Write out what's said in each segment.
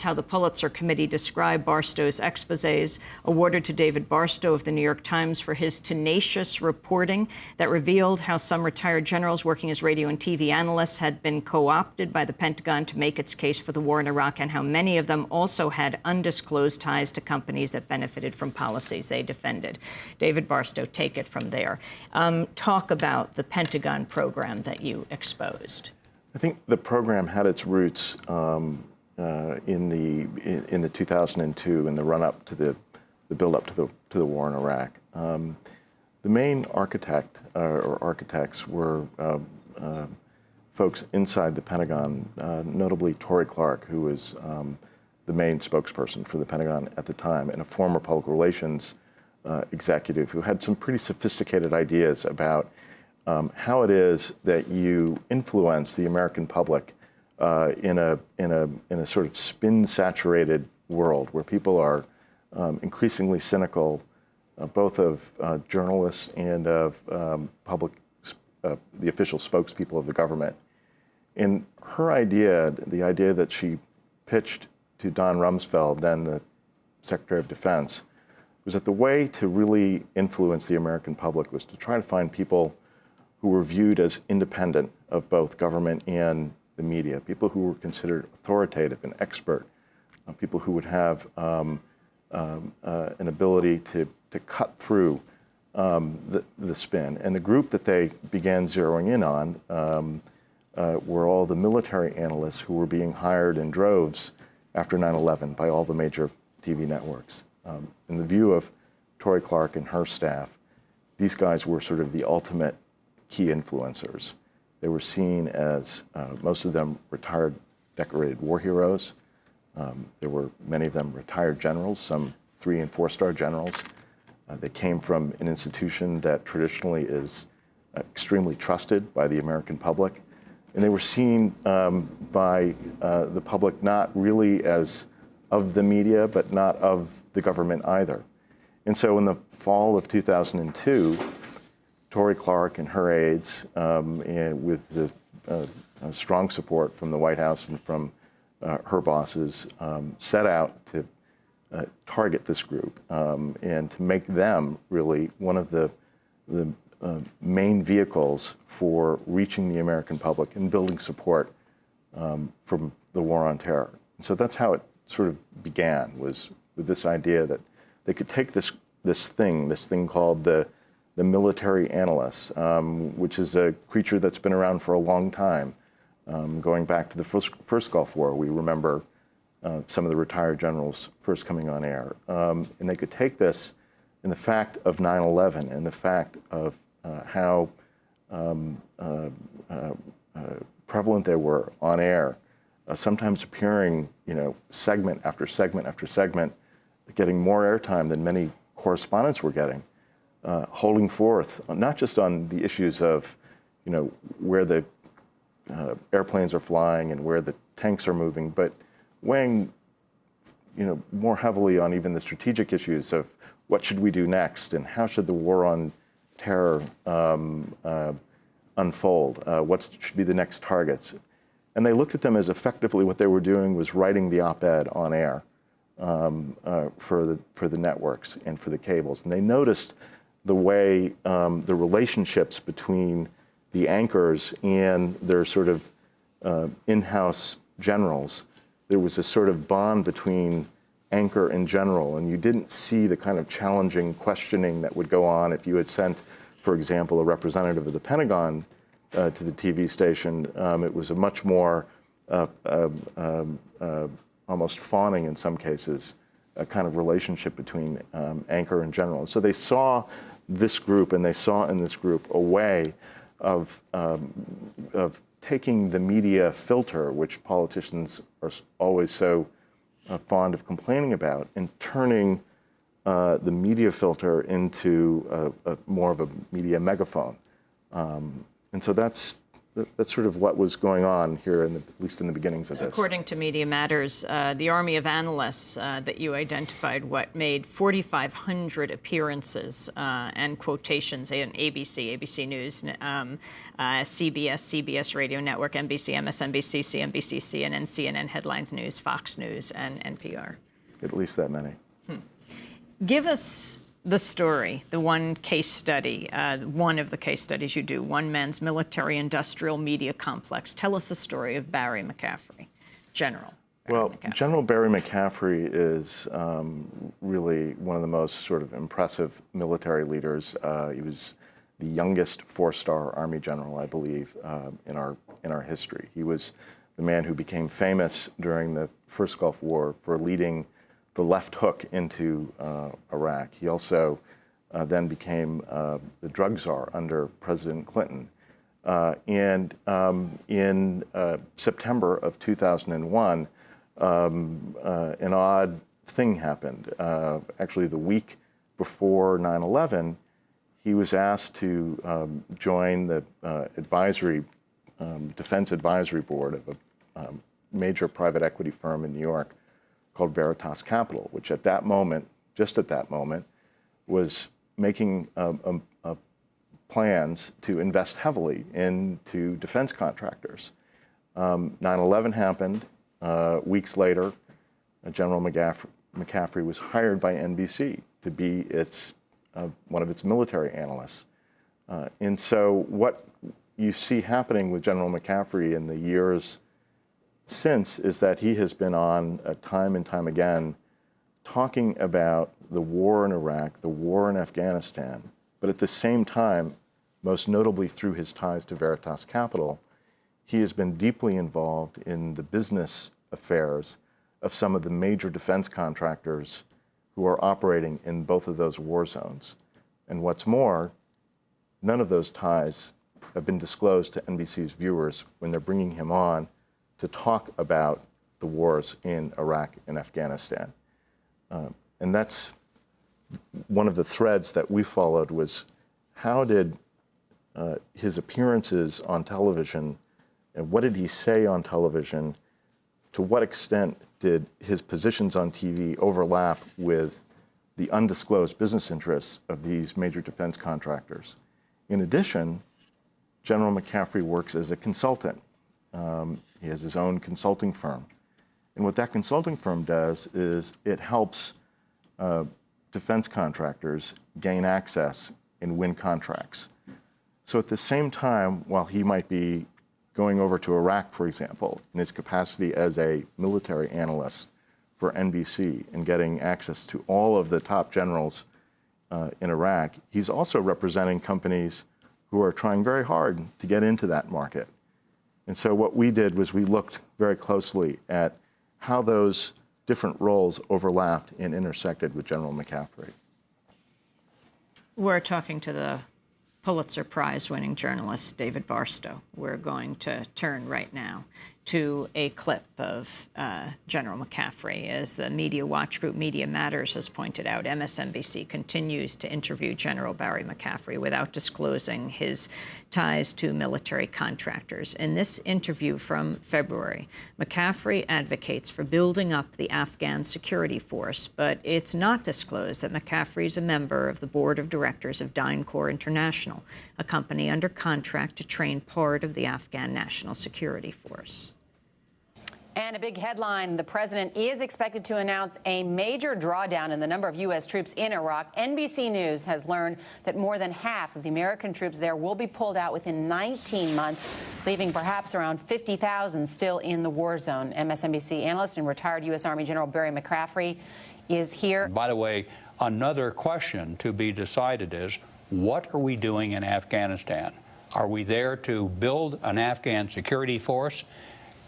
how the Pulitzer Committee described Barstow's exposés, awarded to David Barstow of the New York Times for his tenacious reporting that revealed how some retired generals working as radio and TV analysts had been co-opted by the Pentagon to make its case for the war in Iraq, and how many of them also had undisclosed ties to companies that benefited from policies they defended. David Barstow, take it from there. Talk about the Pentagon program that you exposed. I think the program had its roots in the 2002, in the run-up to the build-up to the war in Iraq. The main architect or architects were folks inside the Pentagon, notably Tory Clark, who was the main spokesperson for the Pentagon at the time, and a former public relations executive who had some pretty sophisticated ideas about how it is that you influence the American public in a sort of spin-saturated world where people are increasingly cynical, both of journalists and of the official spokespeople of the government. And her idea, the idea that she pitched to Don Rumsfeld, then the Secretary of Defense, was that the way to really influence the American public was to try to find people who were viewed as independent of both government and the media, people who were considered authoritative and expert, people who would have an ability to cut through the spin. And the group that they began zeroing in on were all the military analysts who were being hired in droves after 9/11 by all the major TV networks. In the view of Tory Clark and her staff, these guys were sort of the ultimate key influencers. They were seen as, most of them, retired decorated war heroes. There were many of them retired generals, some 3- and 4-star generals. They came from an institution that traditionally is extremely trusted by the American public. And they were seen by the public not really as of the media, but not of the government either. And so in the fall of 2002, Tory Clark and her aides, and with the strong support from the White House and from her bosses, set out to target this group and to make them really one of the main vehicles for reaching the American public and building support from the war on terror. And so that's how it sort of began, was with this idea that they could take this thing called the military analysts, which is a creature that's been around for a long time. Going back to the first Gulf War, we remember some of the retired generals first coming on air. And they could take this and the fact of 9/11 and the fact of how prevalent they were on air, sometimes appearing, segment after segment after segment, getting more airtime than many correspondents were getting. Holding forth, not just on the issues of, where the airplanes are flying and where the tanks are moving, but weighing, more heavily on even the strategic issues of what should we do next and how should the war on terror unfold, what should be the next targets. And they looked at them as effectively what they were doing was writing the op-ed on air for the networks and for the cables. And they noticed the way the relationships between the anchors and their sort of in-house generals, there was a sort of bond between anchor and general, and you didn't see the kind of challenging questioning that would go on if you had sent, for example, a representative of the Pentagon to the TV station. It was a much more almost fawning in some cases, a kind of relationship between anchor and general. So they saw this group, and they saw in this group a way of taking the media filter, which politicians are always so fond of complaining about, and turning the media filter into more of a media megaphone. And so that's that's sort of what was going on here, at least in the beginnings of this. According to Media Matters, the army of analysts that you identified, made 4,500 appearances and quotations in ABC News, CBS Radio Network, NBC, MSNBC, CNBC, CNN, CNN Headlines News, Fox News, and NPR. At least that many. Give us the story, the one case study, one of the case studies you do, one man's military-industrial media complex. Tell us the story of Barry McCaffrey, General. General Barry McCaffrey is really one of the most sort of impressive military leaders. He was the youngest four-star Army general, I believe, in our history. He was the man who became famous during the first Gulf War for leading the left hook into Iraq. He also then became the drug czar under President Clinton. And in September of 2001, an odd thing happened. Actually, the week before 9/11, he was asked to join the defense advisory board of a major private equity firm in New York called Veritas Capital, which at that moment, just at that moment, was making plans to invest heavily into defense contractors. 9/11 happened. Weeks later, General McCaffrey was hired by NBC to be one of its military analysts. And so what you see happening with General McCaffrey in the years since is that he has been on time and time again talking about the war in Iraq, the war in Afghanistan, but at the same time, most notably through his ties to Veritas Capital, he has been deeply involved in the business affairs of some of the major defense contractors who are operating in both of those war zones. And what's more, none of those ties have been disclosed to NBC's viewers when they're bringing him on to talk about the wars in Iraq and Afghanistan. And that's one of the threads that we followed was how did his appearances on television and what did he say on television, to what extent did his positions on TV overlap with the undisclosed business interests of these major defense contractors. In addition, General McCaffrey works as a consultant. He has his own consulting firm. And what that consulting firm does is it helps defense contractors gain access and win contracts. So at the same time, while he might be going over to Iraq, for example, in his capacity as a military analyst for NBC and getting access to all of the top generals in Iraq, he's also representing companies who are trying very hard to get into that market. And so what we did was we looked very closely at how those different roles overlapped and intersected with General McCaffrey. We're talking to the Pulitzer Prize-winning journalist David Barstow. We're going to turn right now to a clip of General McCaffrey. As the media watch group Media Matters has pointed out, MSNBC continues to interview General Barry McCaffrey without disclosing his ties to military contractors. In this interview from February, McCaffrey advocates for building up the Afghan security force, but it's not disclosed that McCaffrey is a member of the board of directors of DynCorp International, a company under contract to train part of the Afghan National Security Force. And a big headline, the president is expected to announce a major drawdown in the number of U.S. troops in Iraq. NBC News has learned that more than half of the American troops there will be pulled out within 19 months, leaving perhaps around 50,000 still in the war zone. MSNBC analyst and retired U.S. Army General Barry McCaffrey is here. By the way, another question to be decided is, what are we doing in Afghanistan? Are we there to build an Afghan security force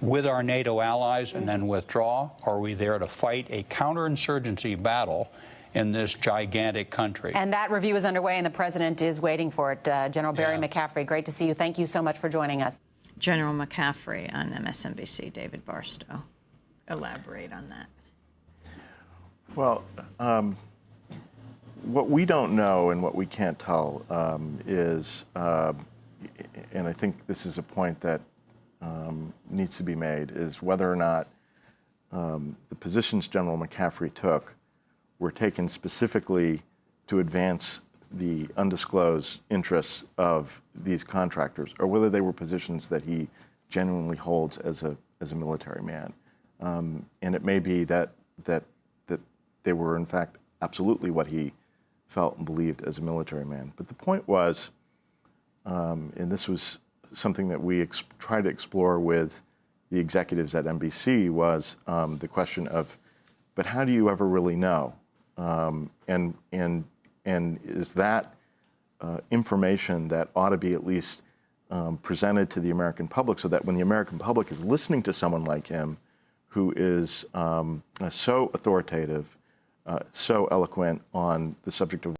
with our NATO allies and then withdraw? Or are we there to fight a counterinsurgency battle in this gigantic country? And that review is underway, and the president is waiting for it. General Barry McCaffrey, great to see you. Thank you so much for joining us. General McCaffrey on MSNBC, David Barstow. Elaborate on that. Well, what we don't know and what we can't tell is and I think this is a point that needs to be made, is whether or not the positions General McCaffrey took were taken specifically to advance the undisclosed interests of these contractors, or whether they were positions that he genuinely holds as a military man. And it may be that they were, in fact, absolutely what he felt and believed as a military man. But the point was, and this was something that we tried to explore with the executives at NBC, was the question of, but how do you ever really know? And is that information that ought to be at least presented to the American public, so that when the American public is listening to someone like him, who is so authoritative, so eloquent on the subject of